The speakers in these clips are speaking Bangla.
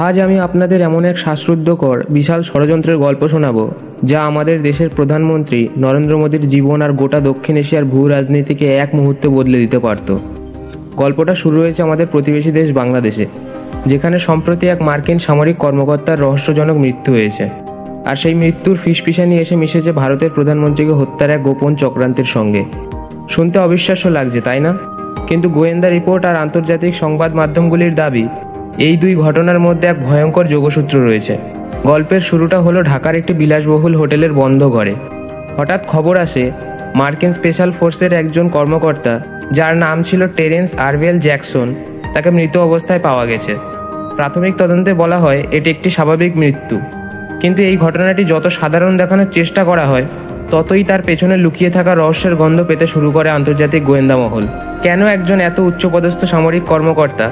আজ আমি আপনাদের এমন এক শ্বাসরুদ্ধকর বিশাল ষড়যন্ত্রের গল্প শোনাবো, যা আমাদের দেশের প্রধানমন্ত্রী নরেন্দ্র মোদীর জীবন আর গোটা দক্ষিণ এশিয়ার ভূ রাজনীতিকে এক মুহূর্তে বদলে দিতে পারত। গল্পটা শুরু হয়েছে আমাদের প্রতিবেশী দেশ বাংলাদেশে, যেখানে সম্প্রতি এক মার্কিন সামরিক কর্মকর্তার রহস্যজনক মৃত্যু হয়েছে। আর সেই মৃত্যুর ফিসফিসানি এসে মিশেছে ভারতের প্রধানমন্ত্রীকে হত্যার এক গোপন চক্রান্তের সঙ্গে। শুনতে অবিশ্বাস্য লাগছে, তাই না? কিন্তু গোয়েন্দা রিপোর্ট আর আন্তর্জাতিক সংবাদ মাধ্যমগুলির দাবি, এই দুই ঘটনার মধ্যে এক ভয়ঙ্কর যোগসূত্র রয়েছে। গল্পের শুরুটা হলো ঢাকার একটি বিলাসবহুল হোটেলের বন্ধ ঘরে। হঠাৎ খবর আসে মার্কিন স্পেশাল ফোর্সের একজন কর্মকর্তা, যার নাম ছিল টেরেন্স আরভেল জ্যাকসন, তাকে মৃত অবস্থায় পাওয়া গেছে। প্রাথমিক তদন্তে বলা হয় এটি একটি স্বাভাবিক মৃত্যু, কিন্তু এই ঘটনাটি যত সাধারণ দেখানোর চেষ্টা করা হয়, ততই তার পেছনে লুকিয়ে থাকা রহস্যের গন্ধ পেতে শুরু করে আন্তর্জাতিক গোয়েন্দা মহল। কেন একজন এত উচ্চপদস্থ সামরিক কর্মকর্তা,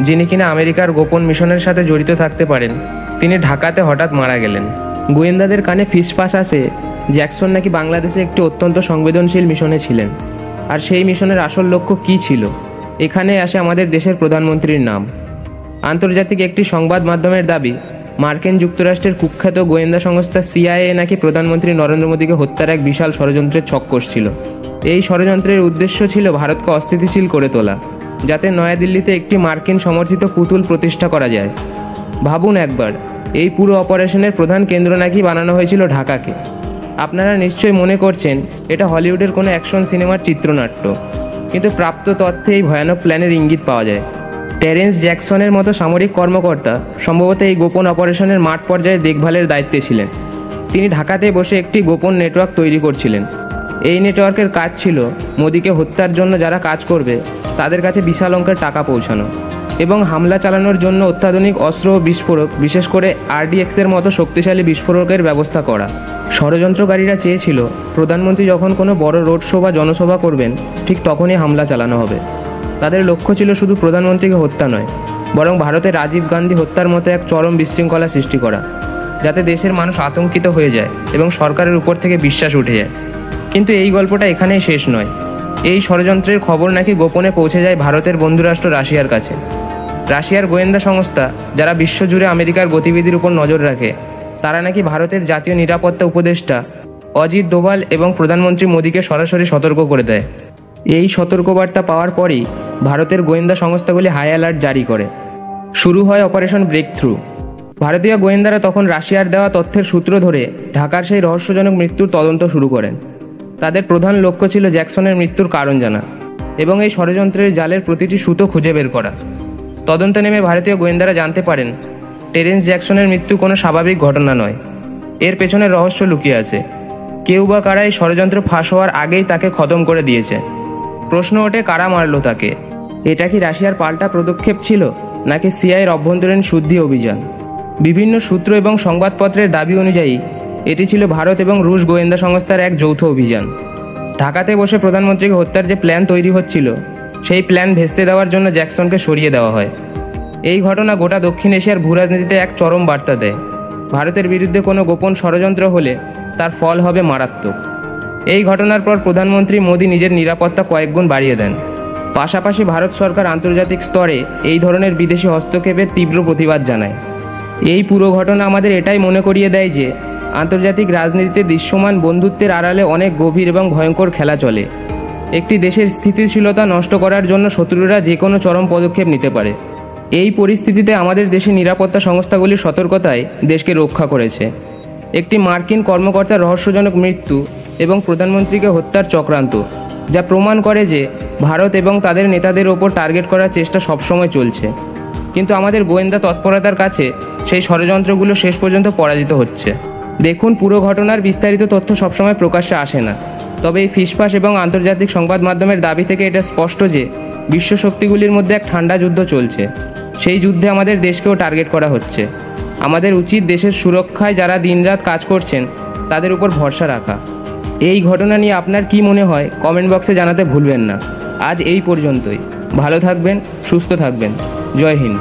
যিনি কিনা আমেরিকার গোপন মিশনের সাথে জড়িত থাকতে পারেন, তিনি ঢাকাতে হঠাৎ মারা গেলেন? গোয়েন্দাদের কানে ফিসফাস আসে জ্যাকসন নাকি বাংলাদেশে একটি অত্যন্ত সংবেদনশীল মিশনে ছিলেন। আর সেই মিশনের আসল লক্ষ্য কী ছিল? এখানে আসে আমাদের দেশের প্রধানমন্ত্রীর নাম। আন্তর্জাতিক একটি সংবাদ মাধ্যমের দাবি, মার্কিন যুক্তরাষ্ট্রের কুখ্যাত গোয়েন্দা সংস্থা CIA নাকি প্রধানমন্ত্রী নরেন্দ্র মোদীকে হত্যার এক বিশাল ষড়যন্ত্রের ছক কষছিল। এই ষড়যন্ত্রের উদ্দেশ্য ছিল ভারতকে অস্থিতিশীল করে তোলা, যাতে নয়াদিল্লিতে একটি মার্কিন সমর্থিত পুতুল প্রতিষ্ঠা করা যায়। ভাবুন একবার, এই পুরো অপারেশনের প্রধান কেন্দ্র নাকি বানানো হয়েছিল ঢাকাকে। আপনারা নিশ্চয়ই মনে করছেন এটা হলিউডের কোনো অ্যাকশন সিনেমার চিত্রনাট্য, কিন্তু প্রাপ্ত তথ্যে এই ভয়ানক প্ল্যানের ইঙ্গিত পাওয়া যায়। টেরেন্স জ্যাকসনের মতো সামরিক কর্মকর্তা সম্ভবত এই গোপন অপারেশনের মাঠ পর্যায়ে দেখভালের দায়িত্বে ছিলেন। তিনি ঢাকাতে বসে একটি গোপন নেটওয়ার্ক তৈরি করছিলেন। এই নেটওয়ার্কের কাজ ছিল মোদীকে হত্যার জন্য যারা কাজ করবে তাদের কাছে বিশাল অঙ্কের টাকা পৌঁছানো, এবং হামলা চালানোর জন্য অত্যাধুনিক অস্ত্র ও বিস্ফোরক, বিশেষ করে RDX-এর মতো শক্তিশালী বিস্ফোরকের ব্যবস্থা করা। ষড়যন্ত্রকারীরা চেয়েছিল প্রধানমন্ত্রী যখন কোনো বড় রোড শো বা জনসভা করবেন, ঠিক তখনই হামলা চালানো হবে। তাদের লক্ষ্য ছিল শুধু প্রধানমন্ত্রীকে হত্যা নয়, বরং ভারতের রাজীব গান্ধী হত্যার মতো এক চরম বিশৃঙ্খলা সৃষ্টি করা, যাতে দেশের মানুষ আতঙ্কিত হয়ে যায় এবং সরকারের উপর থেকে বিশ্বাস উঠে যায়। কিন্তু এই গল্পটা এখানেই শেষ নয়। এই ষড়যন্ত্রের খবর নাকি গোপনে পৌঁছে যায় ভারতের বন্ধুরাষ্ট্র রাশিয়ার কাছে। রাশিয়ার গোয়েন্দা সংস্থা, যারা বিশ্বজুড়ে আমেরিকার গতিবিধির উপর নজর রাখে, তারা নাকি ভারতের জাতীয় নিরাপত্তা উপদেষ্টা অজিত ডোভাল এবং প্রধানমন্ত্রী মোদীকে সরাসরি সতর্ক করে দেয়। এই সতর্কবার্তা পাওয়ার পরই ভারতের গোয়েন্দা সংস্থাগুলি হাই অ্যালার্ট জারি করে। শুরু হয় অপারেশন ব্রেক থ্রু। ভারতীয় গোয়েন্দারা তখন রাশিয়ার দেওয়া তথ্যের সূত্র ধরে ঢাকার সেই রহস্যজনক মৃত্যুর তদন্ত শুরু করেন। তাদের প্রধান লক্ষ্য ছিল জ্যাকসনের মৃত্যুর কারণ জানা এবং এই ষড়যন্ত্রের জালের প্রতিটি সুতো খুঁজে বের করা। তদন্তে নেমে ভারতীয় গোয়েন্দারা জানতে পারেন টেরেন্স জ্যাকসনের মৃত্যু কোনো স্বাভাবিক ঘটনা নয়, এর পেছনে রহস্য লুকিয়ে আছে। কেউ বা কারা এই ষড়যন্ত্র ফাঁস হওয়ার আগেই তাকে খতম করে দিয়েছে। প্রশ্ন ওঠে, কারা মারল তাকে? এটা কি রাশিয়ার পাল্টা পদক্ষেপ ছিল, নাকি CIA-র অভ্যন্তরীণ শুদ্ধি অভিযান? বিভিন্ন সূত্র এবং সংবাদপত্রের দাবি অনুযায়ী এটি ছিল ভারত এবং রুশ গোয়েন্দা সংস্থার এক যৌথ অভিযান। ঢাকাতে বসে প্রধানমন্ত্রীকে হত্যার যে প্ল্যান তৈরি হচ্ছিল, সেই প্ল্যান ভেস্তে দেওয়ার জন্য জ্যাকসনকে সরিয়ে দেওয়া হয়। এই ঘটনা গোটা দক্ষিণ এশিয়ার ভূরাজনীতিতে এক চরম বার্তা দেয়। ভারতের বিরুদ্ধে কোনো গোপন ষড়যন্ত্র হলে তার ফল হবে মারাত্মক। এই ঘটনার পর প্রধানমন্ত্রী মোদী নিজের নিরাপত্তা কয়েকগুণ বাড়িয়ে দেন। পাশাপাশি ভারত সরকার আন্তর্জাতিক স্তরে এই ধরনের বিদেশি হস্তক্ষেপের তীব্র প্রতিবাদ জানায়। এই পুরো ঘটনা আমাদের এটাই মনে করিয়ে দেয় যে আন্তর্জাতিক রাজনীতিতে দৃশ্যমান বন্ধুত্বের আড়ালে অনেক গভীর এবং ভয়ঙ্কর খেলা চলে। একটি দেশের স্থিতিশীলতা নষ্ট করার জন্য শত্রুরা যে কোনো চরম পদক্ষেপ নিতে পারে। এই পরিস্থিতিতে আমাদের দেশের নিরাপত্তা সংস্থাগুলির সতর্কতায় দেশকে রক্ষা করেছে। একটি মার্কিন কর্মকর্তার রহস্যজনক মৃত্যু এবং প্রধানমন্ত্রীকে হত্যার চক্রান্ত, যা প্রমাণ করে যে ভারত এবং তাদের নেতাদের ওপর টার্গেট করার চেষ্টা সবসময় চলছে। কিন্তু আমাদের গোয়েন্দা তৎপরতার কাছে সেই ষড়যন্ত্রগুলো শেষ পর্যন্ত পরাজিত হচ্ছে। দেখুন, পুরো ঘটনার বিস্তারিত তথ্য সবসময় প্রকাশ্যে আসে না, তবে এই ফিসফাস এবং আন্তর্জাতিক সংবাদ মাধ্যমের দাবি থেকে এটা স্পষ্ট যে বিশ্ব শক্তিগুলির মধ্যে এক ঠান্ডা যুদ্ধ চলছে। সেই যুদ্ধে আমাদের দেশকেও টার্গেট করা হচ্ছে। আমাদের উচিত দেশের সুরক্ষায় যারা দিনরাত কাজ করছেন তাদের উপর ভরসা রাখা। এই ঘটনা নিয়ে আপনার কি মনে হয় কমেন্ট বক্সে জানাতে ভুলবেন না। আজ এই পর্যন্তই। ভালো থাকবেন, সুস্থ থাকবেন। জয় হিন্দ।